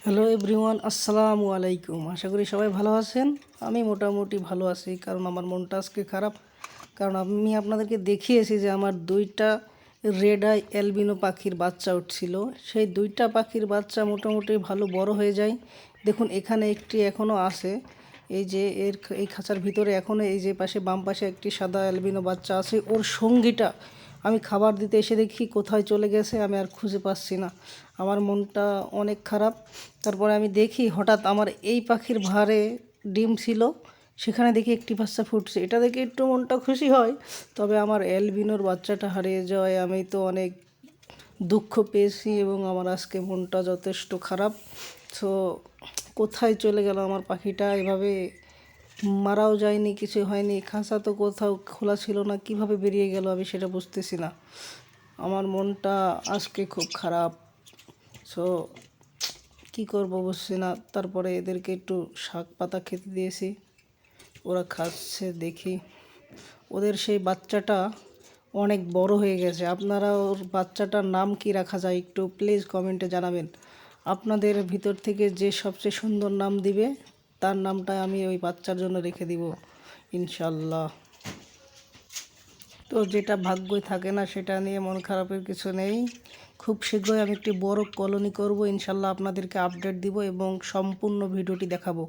Hello everyone, আসসালামু আলাইকুম। আশা করি সবাই ভালো আছেন। আমি মোটামুটি ভালো আছি, কারণ আমার মনটা আজকে খারাপ। কারণ আমি আপনাদেরকে দেখিয়েছি যে আমার দুইটা রেড আই অ্যালবিনো পাখির বাচ্চা উঠছিল। সেই দুইটা পাখির বাচ্চা মোটামুটি ভালো বড় হয়ে যায়। দেখুন, এখানে একটি এখনও আছে। এই যে এই খাঁচার ভিতরে এখনও এই যে বাম পাশে একটি সাদা অ্যালবিনো বাচ্চা আছে। ওর সঙ্গীটা আমি খাবার দিতে এসে দেখি কোথায় চলে গেছে, আমি আর খুঁজে পাচ্ছি না। আমার মনটা অনেক খারাপ। তারপরে আমি দেখি হঠাৎ আমার এই পাখির ভারে ডিম ছিল, সেখানে দেখি একটি বাচ্চা ফুটছে। এটা দেখে একটু মনটা খুশি হয়। তবে আমার অ্যালবিনোর বাচ্চাটা হারিয়ে যাওয়ায় আমি তো অনেক দুঃখ পেয়েছি এবং আমার আজকে মনটা যথেষ্ট খারাপ। সো কোথায় চলে গেল আমার পাখিটা? এভাবে মারাও যায়নি, কিছু হয়নি, খাঁচা তো কোথাও খোলা ছিল না, কিভাবে বেরিয়ে গেল আমি সেটা বুঝতেছি না। আমার মনটা আজকে খুব খারাপ। সো কী করবো বুঝছি না। তারপরে এদেরকে একটু শাক পাতা খেতে দিয়েছি, ওরা খাচ্ছে দেখি। ওদের সেই বাচ্চাটা অনেক বড় হয়ে গেছে। আপনারা ওর বাচ্চাটার নাম কি রাখা যায় একটু প্লিজ কমেন্টে জানাবেন। আপনাদের ভিতর থেকে যে সবচেয়ে সুন্দর নাম দিবে তার নামটা আমি ওই বাচ্চার জন্য রেখে দিব ইনশাল্লাহ। তো যেটা ভাগ্যই থাকে না সেটা নিয়ে মন খারাপের কিছু নেই। খুব শীঘ্রই আমি একটি বড় কলোনি করব ইনশাল্লাহ, আপনাদেরকে আপডেট দিব এবং সম্পূর্ণ ভিডিওটি দেখাবো।